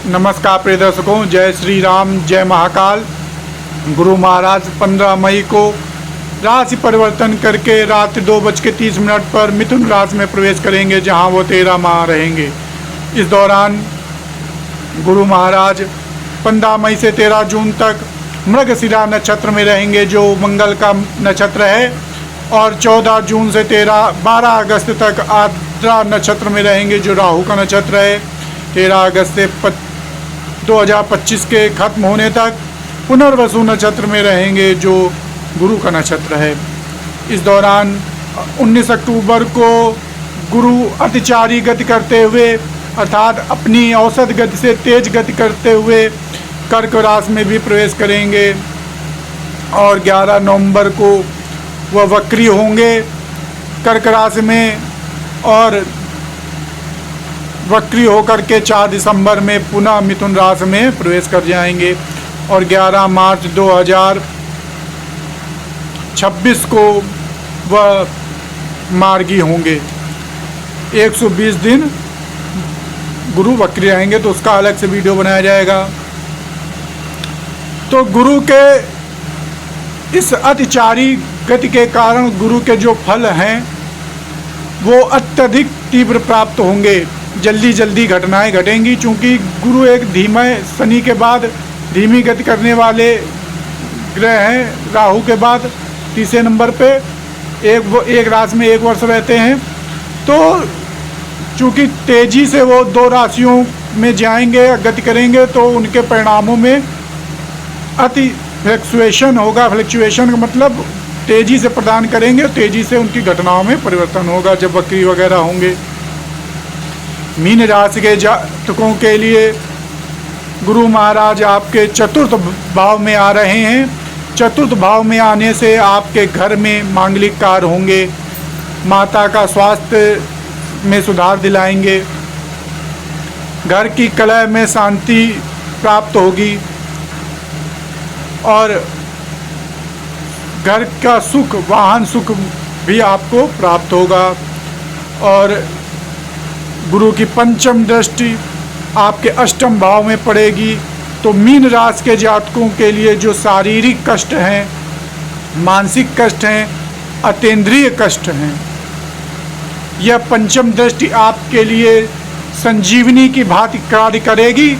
नमस्कार प्रिय दर्शकों, जय श्री राम, जय महाकाल। गुरु महाराज 15 मई को राशि परिवर्तन करके रात 2:30 पर मिथुन राशि में प्रवेश करेंगे, जहां वो 13 माह रहेंगे। इस दौरान गुरु महाराज 15 मई से 13 जून तक मृगशिरा नक्षत्र में रहेंगे, जो मंगल का नक्षत्र है, और 14 जून से 12 अगस्त तक आर्द्रा नक्षत्र में रहेंगे, जो राहु का नक्षत्र है। 13 अगस्त से 2025 के खत्म होने तक पुनर्वसु नक्षत्र में रहेंगे, जो गुरु का नक्षत्र है। इस दौरान 19 अक्टूबर को गुरु अतिचारी गति करते हुए, अर्थात अपनी औसत गति से तेज गति करते हुए कर्क राशि में भी प्रवेश करेंगे, और 11 नवंबर को वह वक्री होंगे कर्क राशि में, और वक्री होकर के 4 दिसंबर में पुनः मिथुन राशि में प्रवेश कर जाएंगे, और 11 मार्च 2026 को वह मार्गी होंगे। 120 दिन गुरु वक्री रहेंगे, तो उसका अलग से वीडियो बनाया जाएगा। तो गुरु के इस अतिचारी गति के कारण गुरु के जो फल हैं वो अत्यधिक तीव्र प्राप्त होंगे। जल्दी जल्दी घटनाएं घटेंगी, चूँकि गुरु एक धीमे शनि के बाद धीमी गति करने वाले ग्रह हैं। राहु के बाद तीसरे नंबर पे एक राशि में 1 वर्ष रहते हैं। तो चूँकि तेज़ी से वो 2 राशियों में जाएंगे, गति करेंगे, तो उनके परिणामों में अति फ्लक्चुएशन होगा। फ्लक्चुएशन का मतलब तेज़ी से प्रदान करेंगे, तेज़ी से उनकी घटनाओं में परिवर्तन होगा जब वक्री वगैरह होंगे। मीन राशि के जातकों के लिए गुरु महाराज आपके चतुर्थ भाव में आ रहे हैं। चतुर्थ भाव में आने से आपके घर में मांगलिक कार्य होंगे, माता का स्वास्थ्य में सुधार दिलाएंगे, घर की कलह में शांति प्राप्त होगी, और घर का सुख, वाहन सुख भी आपको प्राप्त होगा। और गुरु की पंचम दृष्टि आपके अष्टम भाव में पड़ेगी, तो मीन राशि के जातकों के लिए जो शारीरिक कष्ट हैं, मानसिक कष्ट हैं, अतीन्द्रिय कष्ट हैं, यह पंचम दृष्टि आपके लिए संजीवनी की भांति कार्य करेगी।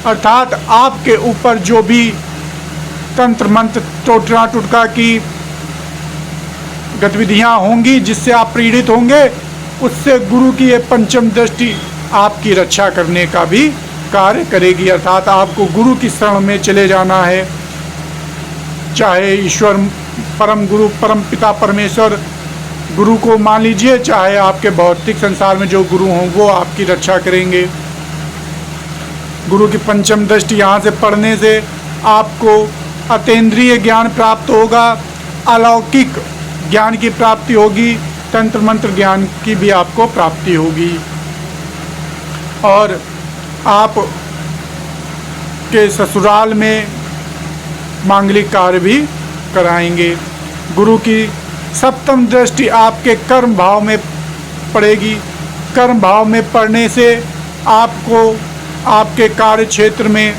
अर्थात आपके ऊपर जो भी तंत्र मंत्र टोटका टुटका की गतिविधियां होंगी, जिससे आप पीड़ित होंगे, उससे गुरु की ये पंचम दृष्टि आपकी रक्षा करने का भी कार्य करेगी। अर्थात आपको गुरु की शरण में चले जाना है, चाहे ईश्वर परम गुरु परम पिता परमेश्वर गुरु को मान लीजिए, चाहे आपके भौतिक संसार में जो गुरु हों वो आपकी रक्षा करेंगे। गुरु की पंचम दृष्टि यहाँ से पढ़ने से आपको अतीन्द्रिय ज्ञान प्राप्त होगा, अलौकिक ज्ञान की प्राप्ति होगी, तंत्र मंत्र ज्ञान की भी आपको प्राप्ति होगी, और आप के ससुराल में मांगलिक कार्य भी कराएंगे। गुरु की सप्तम दृष्टि आपके कर्म भाव में पड़ेगी। कर्म भाव में पड़ने से आपको आपके कार्य क्षेत्र में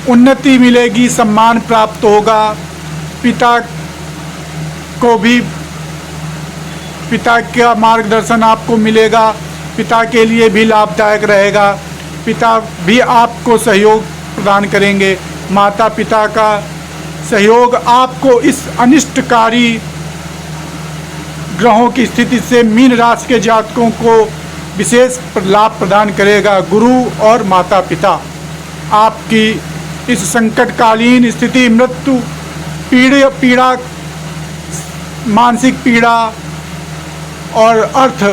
उन्नति मिलेगी, सम्मान प्राप्त होगा। पिता का मार्गदर्शन आपको मिलेगा, पिता के लिए भी लाभदायक रहेगा। पिता भी आपको सहयोग प्रदान करेंगे। माता पिता का सहयोग आपको इस अनिष्टकारी ग्रहों की स्थिति से मीन राशि के जातकों को विशेष लाभ प्रदान करेगा। गुरु और माता पिता आपकी इस संकटकालीन स्थिति, मृत्यु, पीड़ा, मानसिक पीड़ा और अर्थ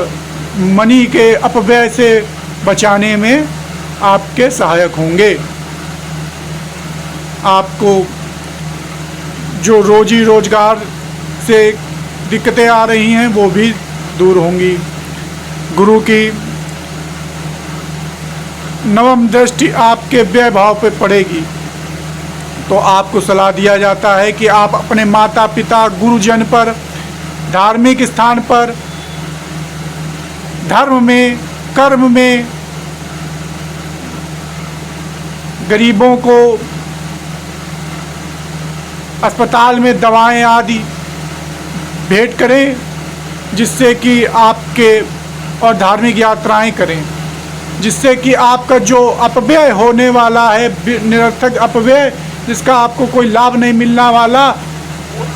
मनी के अपव्यय से बचाने में आपके सहायक होंगे। आपको जो रोजी रोजगार से दिक्कतें आ रही हैं वो भी दूर होंगी। गुरु की नवम दृष्टि आपके व्यय भाव पे पड़ेगी, तो आपको सलाह दिया जाता है कि आप अपने माता पिता गुरुजन पर धार्मिक स्थान पर, धर्म में, कर्म में गरीबों को अस्पताल में दवाएं आदि भेंट करें, जिससे कि आपके और धार्मिक यात्राएं करें, जिससे कि आपका जो अपव्यय होने वाला है, निरर्थक अपव्यय जिसका आपको कोई लाभ नहीं मिलने वाला,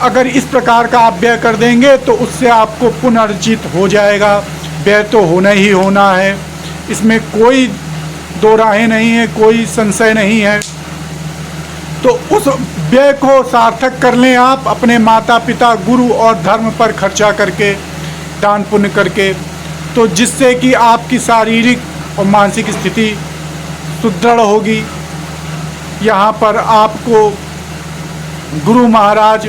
अगर इस प्रकार का आप व्यय कर देंगे तो उससे आपको पुनर्जित हो जाएगा। व्यय तो होना ही होना है, इसमें कोई दो राहें नहीं है, कोई संशय नहीं है। तो उस व्यय को सार्थक कर लें आप अपने माता पिता, गुरु और धर्म पर खर्चा करके, दान पुण्य करके, तो जिससे कि आपकी शारीरिक और मानसिक स्थिति सुदृढ़ होगी। यहाँ पर आपको गुरु महाराज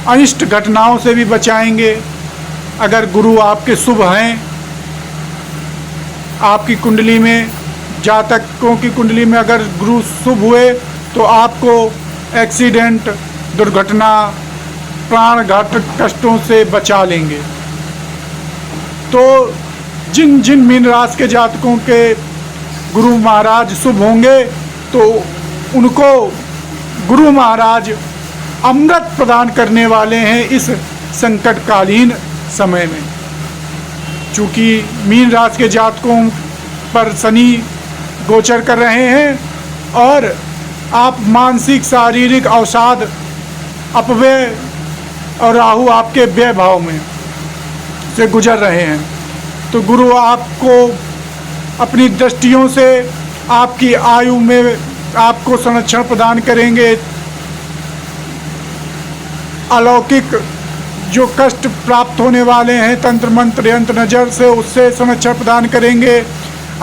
अनिष्ट घटनाओं से भी बचाएंगे। अगर गुरु आपके शुभ हैं, आपकी कुंडली में, जातकों की कुंडली में अगर गुरु शुभ हुए तो आपको एक्सीडेंट, दुर्घटना, प्राणघातक कष्टों से बचा लेंगे। तो जिन जिन मीन राशि के जातकों के गुरु महाराज शुभ होंगे तो उनको गुरु महाराज अमृत प्रदान करने वाले हैं इस संकटकालीन समय में। चूँकि मीन राशि के जातकों पर शनि गोचर कर रहे हैं और आप मानसिक शारीरिक अवसाद, अपव्यय और राहु आपके व्यय भाव में से गुजर रहे हैं, तो गुरु आपको अपनी दृष्टियों से आपकी आयु में आपको संरक्षण प्रदान करेंगे। अलौकिक जो कष्ट प्राप्त होने वाले हैं तंत्र मंत्र यंत्र नज़र से, उससे संरक्षण प्रदान करेंगे।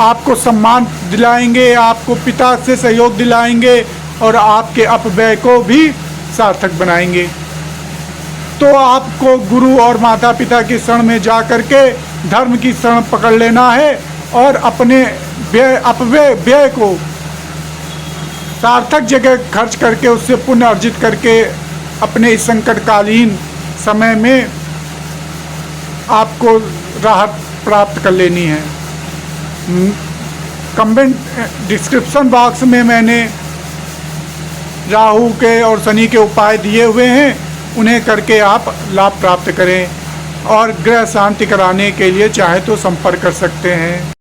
आपको सम्मान दिलाएंगे, आपको पिता से सहयोग दिलाएंगे और आपके अपव्यय को भी सार्थक बनाएंगे। तो आपको गुरु और माता पिता की शरण में जा कर के धर्म की शरण पकड़ लेना है और अपने व्यय को सार्थक जगह खर्च करके उससे पुण्य अर्जित करके अपने इस संकटकालीन समय में आपको राहत प्राप्त कर लेनी है। कमेंट डिस्क्रिप्शन बॉक्स में मैंने राहु के और शनि के उपाय दिए हुए हैं, उन्हें करके आप लाभ प्राप्त करें और ग्रह शांति कराने के लिए चाहे तो संपर्क कर सकते हैं।